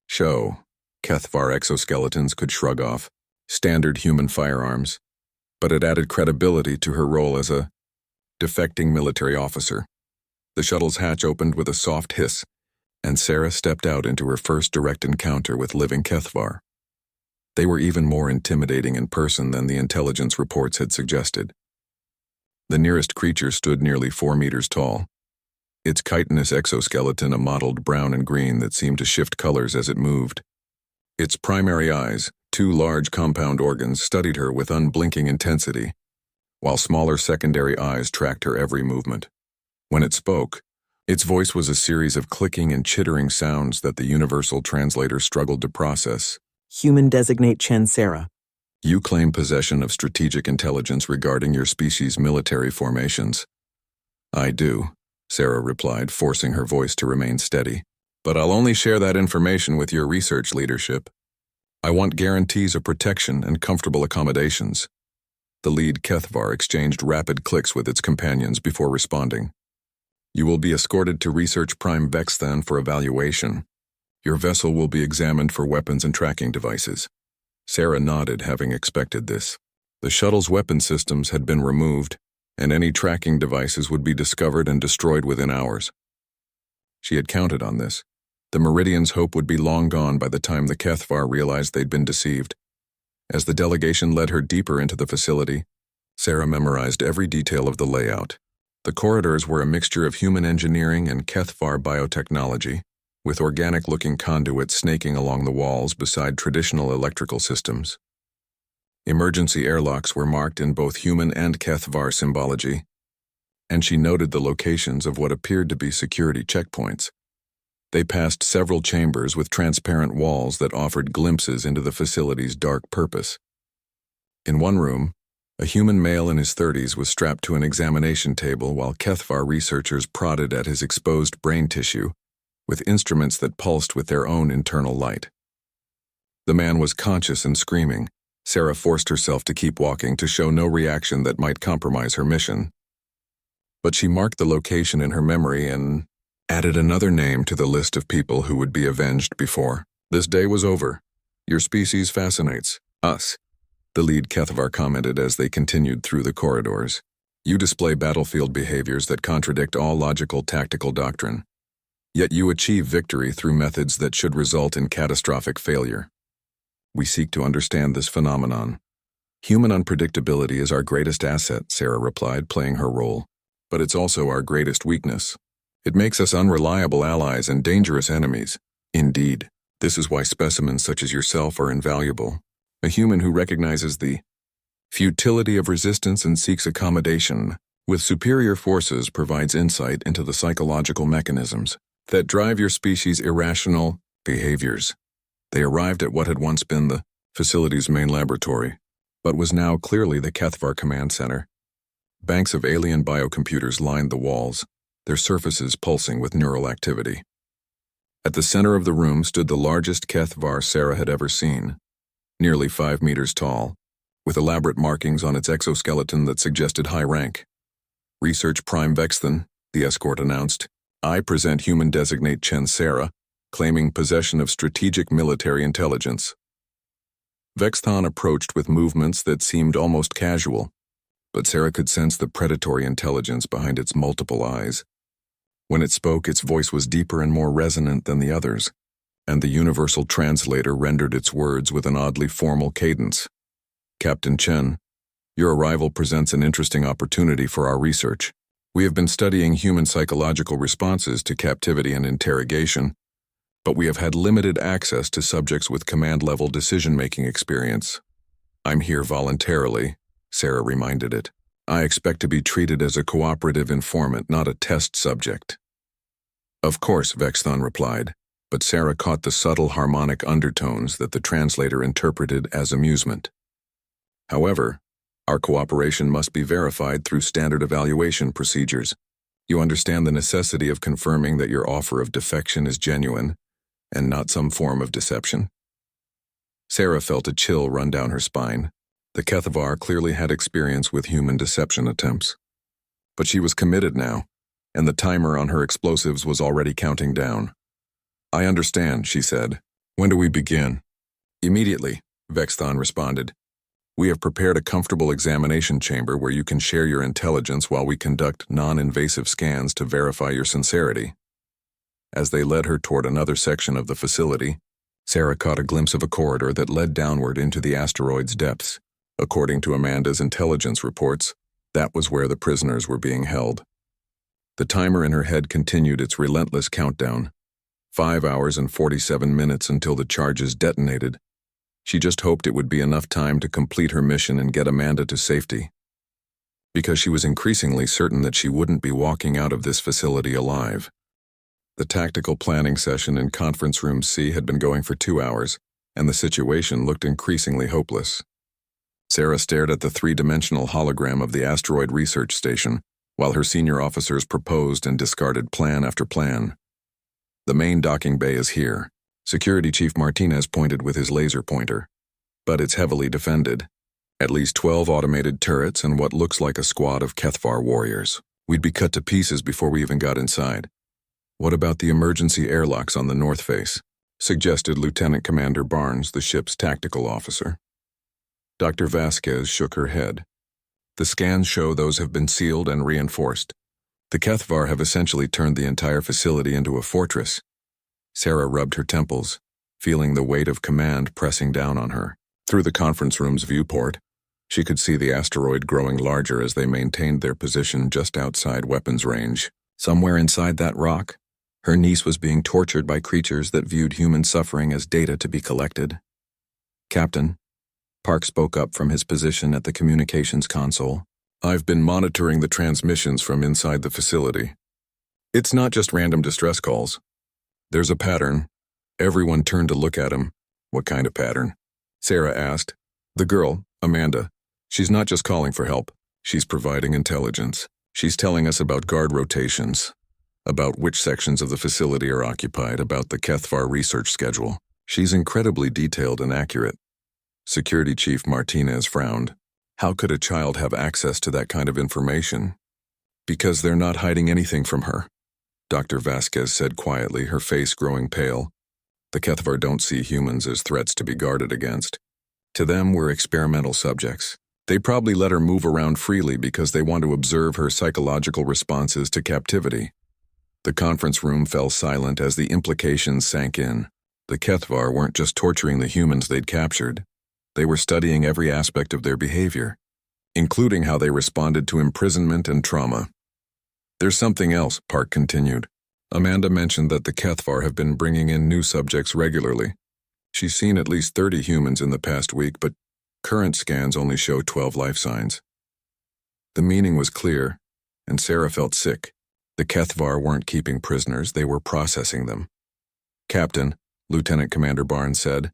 show. Kethvar exoskeletons could shrug off standard human firearms, but it added credibility to her role as a defecting military officer. The shuttle's hatch opened with a soft hiss, and Sarah stepped out into her first direct encounter with living Kethvar. They were even more intimidating in person than the intelligence reports had suggested. The nearest creature stood nearly 4 meters tall, its chitinous exoskeleton a mottled brown and green that seemed to shift colors as it moved. Its primary eyes, 2 large compound organs, studied her with unblinking intensity, while smaller secondary eyes tracked her every movement. When it spoke, its voice was a series of clicking and chittering sounds that the universal translator struggled to process. Human designate Chen Sarah. You claim possession of strategic intelligence regarding your species' military formations. I do, Sarah replied, forcing her voice to remain steady. But I'll only share that information with your research leadership. I want guarantees of protection and comfortable accommodations. The lead Kethvar exchanged rapid clicks with its companions before responding. You will be escorted to Research Prime Vexthan for evaluation. Your vessel will be examined for weapons and tracking devices. Sarah nodded, having expected this. The shuttle's weapon systems had been removed, and any tracking devices would be discovered and destroyed within hours. She had counted on this. The Meridian's Hope would be long gone by the time the Kethvar realized they'd been deceived. As the delegation led her deeper into the facility, Sarah memorized every detail of the layout. The corridors were a mixture of human engineering and Kethvar biotechnology, with organic-looking conduits snaking along the walls beside traditional electrical systems. Emergency airlocks were marked in both human and Kethvar symbology, and she noted the locations of what appeared to be security checkpoints. They passed several chambers with transparent walls that offered glimpses into the facility's dark purpose. In one room, A human male in his 30s was strapped to an examination table while Kethvar researchers prodded at his exposed brain tissue with instruments that pulsed with their own internal light. The man was conscious and screaming. Sarah forced herself to keep walking to show no reaction that might compromise her mission. But she marked the location in her memory and added another name to the list of people who would be avenged before. This day was over. Your species fascinates us, the lead Kethvar commented as they continued through the corridors. You display battlefield behaviors that contradict all logical tactical doctrine. Yet you achieve victory through methods that should result in catastrophic failure. We seek to understand this phenomenon. Human unpredictability is our greatest asset, Sarah replied, playing her role. But it's also our greatest weakness. It makes us unreliable allies and dangerous enemies. Indeed, this is why specimens such as yourself are invaluable. A human who recognizes the futility of resistance and seeks accommodation with superior forces provides insight into the psychological mechanisms that drive your species' irrational behaviors. They arrived at what had once been the facility's main laboratory, but was now clearly the Kethvar Command Center. Banks of alien biocomputers lined the walls, their surfaces pulsing with neural activity. At the center of the room stood the largest Kethvar Sarah had ever seen, nearly 5 meters tall, with elaborate markings on its exoskeleton that suggested high rank. Research Prime Vexthan, the escort announced. I present human designate Chen Sarah, claiming possession of strategic military intelligence. Vexthan approached with movements that seemed almost casual, but Sarah could sense the predatory intelligence behind its multiple eyes. When it spoke, its voice was deeper and more resonant than the others, and the universal translator rendered its words with an oddly formal cadence. Captain Chen, your arrival presents an interesting opportunity for our research. We have been studying human psychological responses to captivity and interrogation, but we have had limited access to subjects with command-level decision-making experience. I'm here voluntarily, Sarah reminded it. I expect to be treated as a cooperative informant, not a test subject. Of course, Vexthan replied, but Sarah caught the subtle harmonic undertones that the translator interpreted as amusement. However, our cooperation must be verified through standard evaluation procedures. You understand the necessity of confirming that your offer of defection is genuine and not some form of deception? Sarah felt a chill run down her spine. The Kethvar clearly had experience with human deception attempts. But she was committed now, and the timer on her explosives was already counting down. I understand, she said. When do we begin? Immediately, Vexthan responded. We have prepared a comfortable examination chamber where you can share your intelligence while we conduct non-invasive scans to verify your sincerity. As they led her toward another section of the facility, Sarah caught a glimpse of a corridor that led downward into the asteroid's depths. According to Amanda's intelligence reports, that was where the prisoners were being held. The timer in her head continued its relentless countdown. 5 hours and 47 minutes until the charges detonated. She just hoped it would be enough time to complete her mission and get Amanda to safety. Because she was increasingly certain that she wouldn't be walking out of this facility alive. The tactical planning session in Conference Room C had been going for 2 hours, and the situation looked increasingly hopeless. Sarah stared at the 3-dimensional hologram of the asteroid research station, while her senior officers proposed and discarded plan after plan. The main docking bay is here, Security Chief Martinez pointed with his laser pointer. But it's heavily defended. At least 12 automated turrets and what looks like a squad of Kethvar warriors. We'd be cut to pieces before we even got inside. What about the emergency airlocks on the north face? Suggested Lieutenant Commander Barnes, the ship's tactical officer. Dr. Vasquez shook her head. The scans show those have been sealed and reinforced. The Kethvar have essentially turned the entire facility into a fortress. Sarah rubbed her temples, feeling the weight of command pressing down on her. Through the conference room's viewport, she could see the asteroid growing larger as they maintained their position just outside weapons range. Somewhere inside that rock, her niece was being tortured by creatures that viewed human suffering as data to be collected. Captain, Park spoke up from his position at the communications console. I've been monitoring the transmissions from inside the facility. It's not just random distress calls. There's a pattern. Everyone turned to look at him. What kind of pattern? Sarah asked. The girl, Amanda, She's not just calling for help. She's providing intelligence. She's telling us about guard rotations, about which sections of the facility are occupied, about the Kethvar research schedule. She's incredibly detailed and accurate. Security Chief Martinez frowned. How could a child have access to that kind of information? Because they're not hiding anything from her, Dr. Vasquez said quietly, her face growing pale. The Kethvar don't see humans as threats to be guarded against. To them, we're experimental subjects. They probably let her move around freely because they want to observe her psychological responses to captivity. The conference room fell silent as the implications sank in. The Kethvar weren't just torturing the humans they'd captured. They were studying every aspect of their behavior, including how they responded to imprisonment and trauma. There's something else, Park continued. Amanda mentioned that the Kethvar have been bringing in new subjects regularly. She's seen at least 30 humans in the past week, but current scans only show 12 life signs. The meaning was clear, and Sarah felt sick. The Kethvar weren't keeping prisoners, they were processing them. Captain, Lieutenant Commander Barnes said,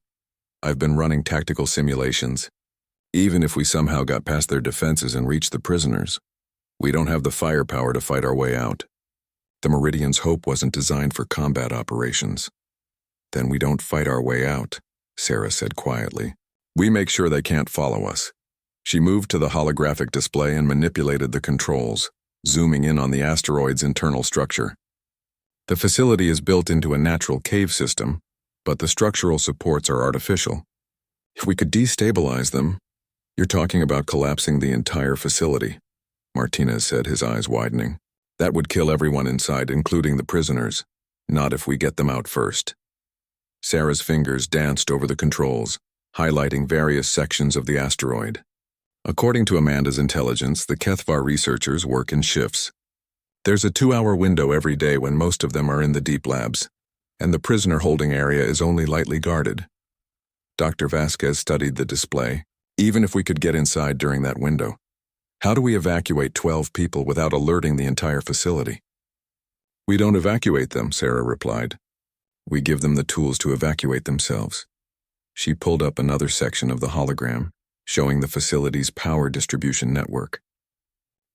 I've been running tactical simulations. Even if we somehow got past their defenses and reached the prisoners, we don't have the firepower to fight our way out. The Meridian's hope wasn't designed for combat operations. Then we don't fight our way out, Sarah said quietly. We make sure they can't follow us. She moved to the holographic display and manipulated the controls, zooming in on the asteroid's internal structure. The facility is built into a natural cave system, but the structural supports are artificial. If we could destabilize them, you're talking about collapsing the entire facility, Martinez said, his eyes widening. That would kill everyone inside, including the prisoners. Not if we get them out first. Sarah's fingers danced over the controls, highlighting various sections of the asteroid. According to Amanda's intelligence, the Kethvar researchers work in shifts. There's a 2-hour window every day when most of them are in the deep labs, and the prisoner holding area is only lightly guarded. Dr. Vasquez studied the display. Even if we could get inside during that window, how do we evacuate 12 people without alerting the entire facility? We don't evacuate them, Sarah replied. We give them the tools to evacuate themselves. She pulled up another section of the hologram, showing the facility's power distribution network.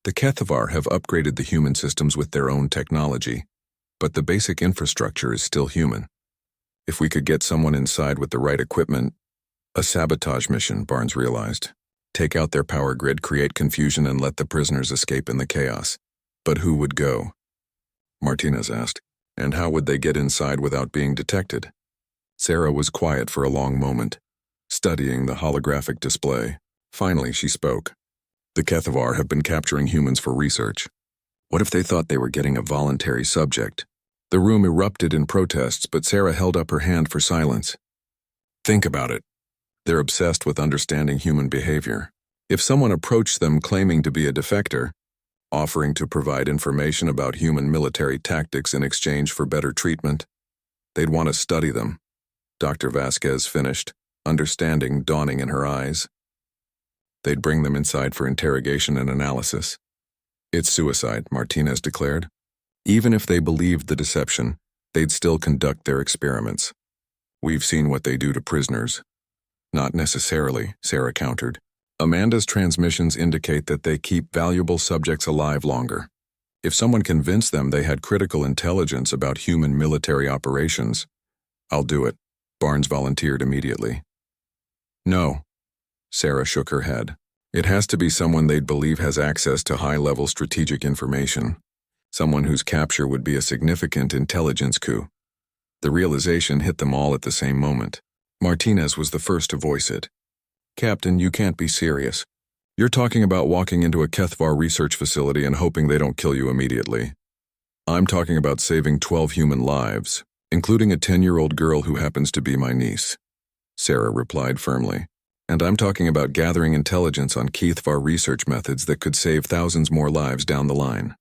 The Kethvar have upgraded the human systems with their own technology, but the basic infrastructure is still human. If we could get someone inside with the right equipment, a sabotage mission, Barnes realized. Take out their power grid, create confusion, and let the prisoners escape in the chaos. But who would go? Martinez asked. And how would they get inside without being detected? Sarah was quiet for a long moment, studying the holographic display. Finally, she spoke. The Kethvar have been capturing humans for research. What if they thought they were getting a voluntary subject? The room erupted in protests, but Sarah held up her hand for silence. Think about it. They're obsessed with understanding human behavior. If someone approached them claiming to be a defector, offering to provide information about human military tactics in exchange for better treatment, they'd want to study them. Dr. Vasquez finished, understanding dawning in her eyes. They'd bring them inside for interrogation and analysis. It's suicide, Martinez declared. Even if they believed the deception, they'd still conduct their experiments. We've seen what they do to prisoners. Not necessarily, Sarah countered. Amanda's transmissions indicate that they keep valuable subjects alive longer. If someone convinced them they had critical intelligence about human military operations, I'll do it, Barnes volunteered immediately. No, Sarah shook her head. It has to be someone they'd believe has access to high-level strategic information. Someone whose capture would be a significant intelligence coup. The realization hit them all at the same moment. Martinez was the first to voice it. Captain, you can't be serious. You're talking about walking into a Kethvar research facility and hoping they don't kill you immediately. I'm talking about saving 12 human lives, including a 10-year-old girl who happens to be my niece. Sarah replied firmly. And I'm talking about gathering intelligence on Kethvar research methods that could save thousands more lives down the line.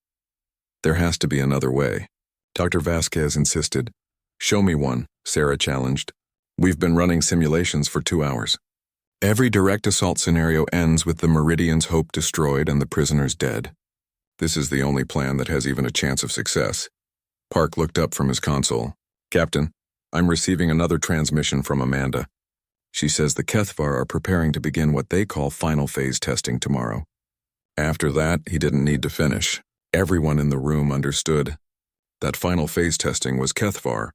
There has to be another way. Dr. Vasquez insisted. Show me one, Sarah challenged. We've been running simulations for 2 hours. Every direct assault scenario ends with the Meridian's hope destroyed and the prisoners dead. This is the only plan that has even a chance of success. Park looked up from his console. Captain, I'm receiving another transmission from Amanda. She says the Kethvar are preparing to begin what they call final phase testing tomorrow. After that, he didn't need to finish. Everyone in the room understood that final phase testing was Kethvar,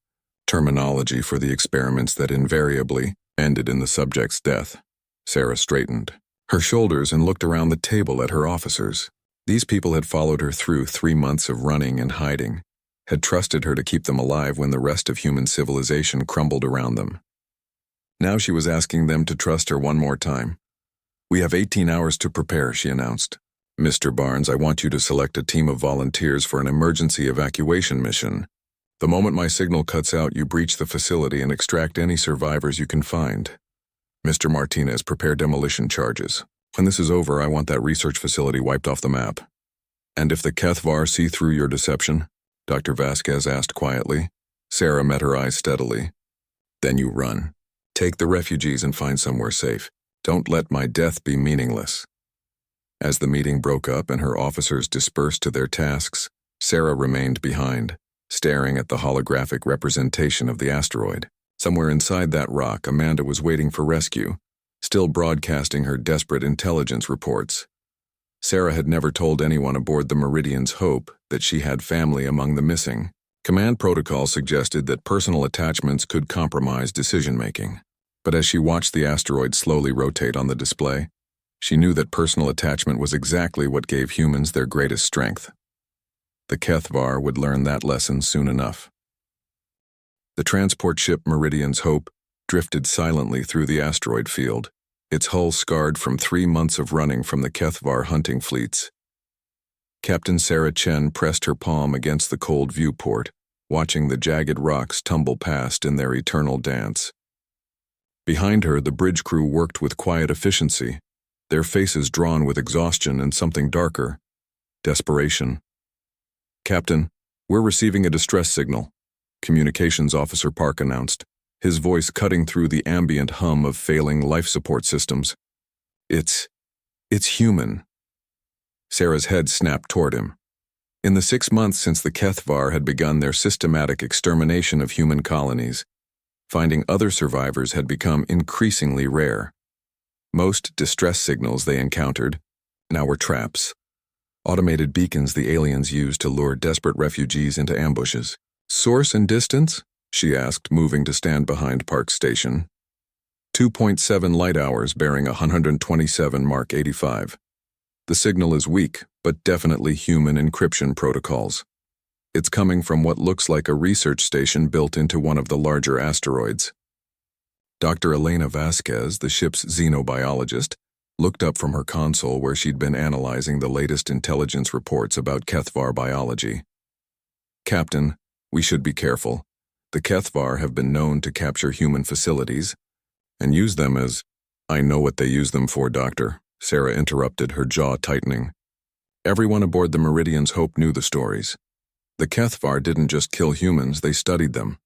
terminology for the experiments that invariably ended in the subject's death. Sarah straightened her shoulders and looked around the table at her officers. These people had followed her through 3 months of running and hiding, had trusted her to keep them alive when the rest of human civilization crumbled around them. Now she was asking them to trust her one more time. "We have 18 hours to prepare," she announced. "Mr. Barnes, I want you to select a team of volunteers for an emergency evacuation mission. The moment my signal cuts out, you breach the facility and extract any survivors you can find. Mr. Martinez, prepare demolition charges. When this is over, I want that research facility wiped off the map." "And if the Kethvar see through your deception?" Dr. Vasquez asked quietly. Sarah met her eyes steadily. "Then you run. Take the refugees and find somewhere safe. Don't let my death be meaningless." As the meeting broke up and her officers dispersed to their tasks, Sarah remained behind, staring at the holographic representation of the asteroid. Somewhere inside that rock, Amanda was waiting for rescue, still broadcasting her desperate intelligence reports. Sarah had never told anyone aboard the Meridian's Hope that she had family among the missing. Command protocol suggested that personal attachments could compromise decision-making. But as she watched the asteroid slowly rotate on the display, she knew that personal attachment was exactly what gave humans their greatest strength. The Kethvar would learn that lesson soon enough. The transport ship Meridian's Hope drifted silently through the asteroid field, its hull scarred from 3 months of running from the Kethvar hunting fleets. Captain Sarah Chen pressed her palm against the cold viewport, watching the jagged rocks tumble past in their eternal dance. Behind her, the bridge crew worked with quiet efficiency, their faces drawn with exhaustion and something darker, desperation. "Captain, we're receiving a distress signal," Communications Officer Park announced, his voice cutting through the ambient hum of failing life support systems. It's human." Sarah's head snapped toward him. In the 6 months since the Kethvar had begun their systematic extermination of human colonies, finding other survivors had become increasingly rare. Most distress signals they encountered now were traps, automated beacons the aliens used to lure desperate refugees into ambushes. "Source and distance?" she asked, moving to stand behind Park's station. 2.7 light hours bearing 127 Mark 85. The signal is weak, but definitely human encryption protocols. It's coming from what looks like a research station built into one of the larger asteroids. Dr. Elena Vasquez, the ship's xenobiologist, looked up from her console where she'd been analyzing the latest intelligence reports about Kethvar biology. "Captain, we should be careful. The Kethvar have been known to capture human facilities and use them as—" "I know what they use them for, Doctor," Sarah interrupted, her jaw tightening. Everyone aboard the Meridian's Hope knew the stories. The Kethvar didn't just kill humans, they studied them.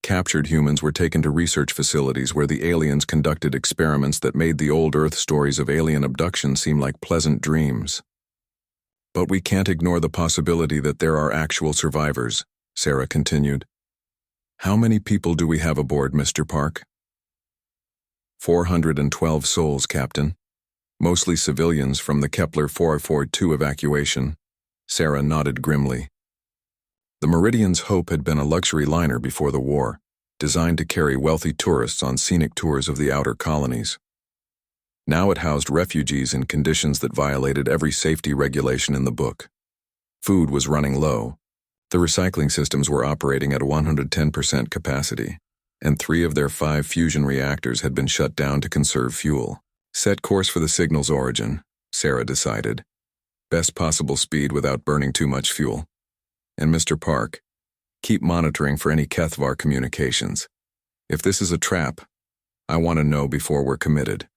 Captured humans were taken to research facilities where the aliens conducted experiments that made the old Earth stories of alien abduction seem like pleasant dreams. "But we can't ignore the possibility that there are actual survivors," Sarah continued. "How many people do we have aboard, Mr. Park?" 412 souls, Captain. Mostly civilians from the Kepler 442 evacuation. Sarah nodded grimly. The Meridian's Hope had been a luxury liner before the war, designed to carry wealthy tourists on scenic tours of the outer colonies. Now it housed refugees in conditions that violated every safety regulation in the book. Food was running low. The recycling systems were operating at 110% capacity, and 3 of their 5 fusion reactors had been shut down to conserve fuel. Set course for the signal's origin, Sarah decided. Best possible speed without burning too much fuel. And Mr. Park, keep monitoring for any Kethvar communications. If this is a trap, I want to know before we're committed.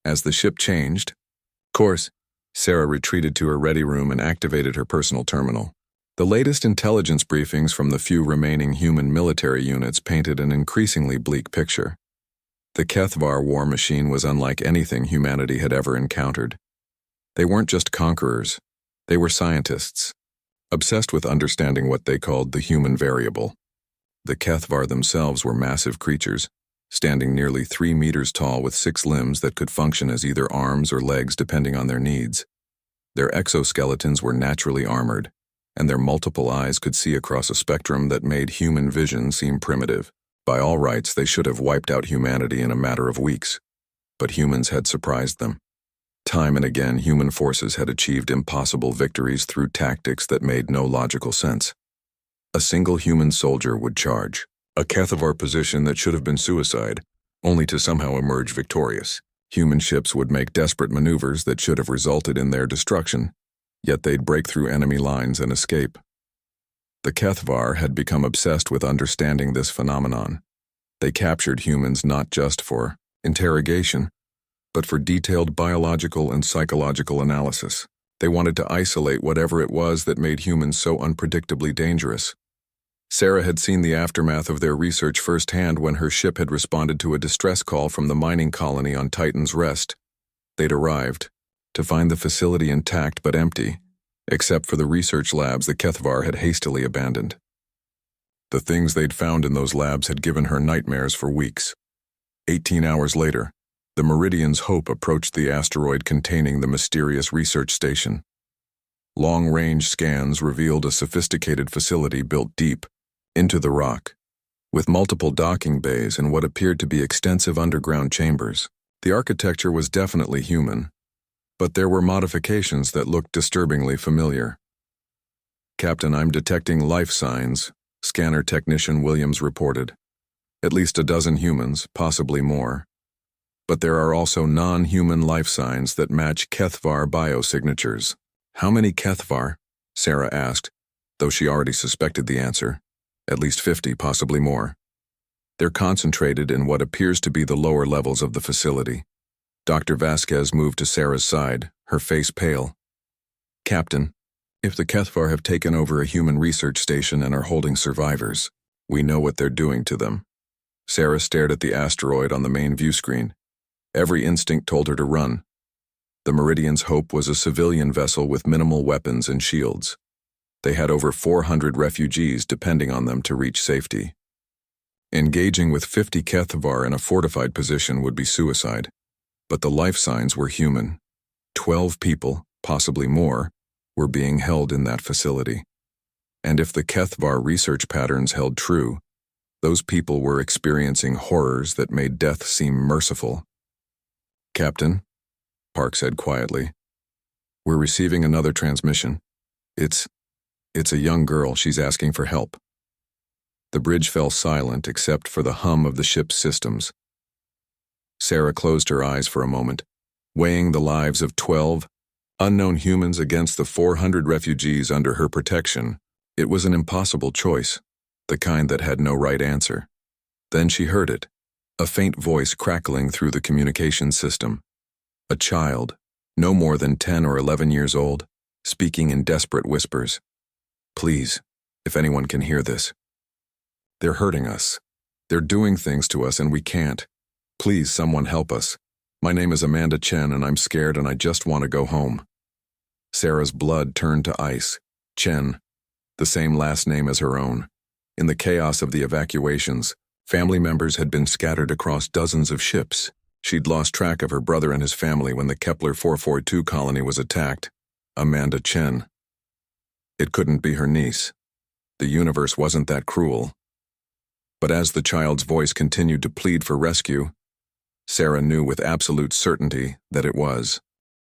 As the ship changed course, Sarah retreated to her ready room and activated her personal terminal. The latest intelligence briefings from the few remaining human military units painted an increasingly bleak picture. The Kethvar war machine was unlike anything humanity had ever encountered. They weren't just conquerors, they were scientists, obsessed with understanding what they called the human variable. The Kethvar themselves were massive creatures, standing nearly 3 meters tall with 6 limbs that could function as either arms or legs depending on their needs. Their exoskeletons were naturally armored, and their multiple eyes could see across a spectrum that made human vision seem primitive. By all rights, they should have wiped out humanity in a matter of weeks. But humans had surprised them. Time and again, human forces had achieved impossible victories through tactics that made no logical sense. A single human soldier would charge a Cathavar position that should have been suicide, only to somehow emerge victorious. Human ships would make desperate maneuvers that should have resulted in their destruction, yet they'd break through enemy lines and escape. The Cathavar had become obsessed with understanding this phenomenon. They captured humans not just for interrogation, but for detailed biological and psychological analysis. They wanted to isolate whatever it was that made humans so unpredictably dangerous. Sarah had seen the aftermath of their research firsthand when her ship had responded to a distress call from the mining colony on Titan's Rest. They'd arrived to find the facility intact but empty, except for the research labs the Cathavar had hastily abandoned. The things they'd found in those labs had given her nightmares for weeks. 18 hours later, the Meridian's Hope approached the asteroid containing the mysterious research station. Long-range scans revealed a sophisticated facility built deep into the rock, with multiple docking bays and what appeared to be extensive underground chambers. The architecture was definitely human, but there were modifications that looked disturbingly familiar. "Captain, I'm detecting life signs," scanner technician Williams reported. "At least a dozen humans, possibly more. But there are also non-human life signs that match Cathavar biosignatures." "How many Cathavar?" Sarah asked, though she already suspected the answer. "At least 50, possibly more. They're concentrated in what appears to be the lower levels of the facility." Dr. Vasquez moved to Sarah's side, her face pale. "Captain, if the Cathavar have taken over a human research station and are holding survivors, we know what they're doing to them." Sarah stared at the asteroid on the main view screen. Every instinct told her to run. The Meridian's Hope was a civilian vessel with minimal weapons and shields. They had over 400 refugees depending on them to reach safety. Engaging with 50 Cathavar in a fortified position would be suicide, but the life signs were human. 12 people, possibly more, were being held in that facility. And if the Cathavar research patterns held true, those people were experiencing horrors that made death seem merciful. "Captain," Park said quietly, "we're receiving another transmission. It's a young girl. She's asking for help." The bridge fell silent except for the hum of the ship's systems. Sarah closed her eyes for a moment, weighing the lives of 12 unknown humans against the 400 refugees under her protection. It was an impossible choice, the kind that had no right answer. Then she heard it, a faint voice crackling through the communication system. A child, no more than 10 or 11 years old, speaking in desperate whispers. "Please, if anyone can hear this. They're hurting us. They're doing things to us and we can't. Please, someone help us. My name is Amanda Chen and I'm scared and I just want to go home." Sarah's blood turned to ice. Chen, the same last name as her own. In the chaos of the evacuations, family members had been scattered across dozens of ships. She'd lost track of her brother and his family when the Kepler 442 colony was attacked. Amanda Chen. It couldn't be her niece. The universe wasn't that cruel. But as the child's voice continued to plead for rescue, Sarah knew with absolute certainty that it was.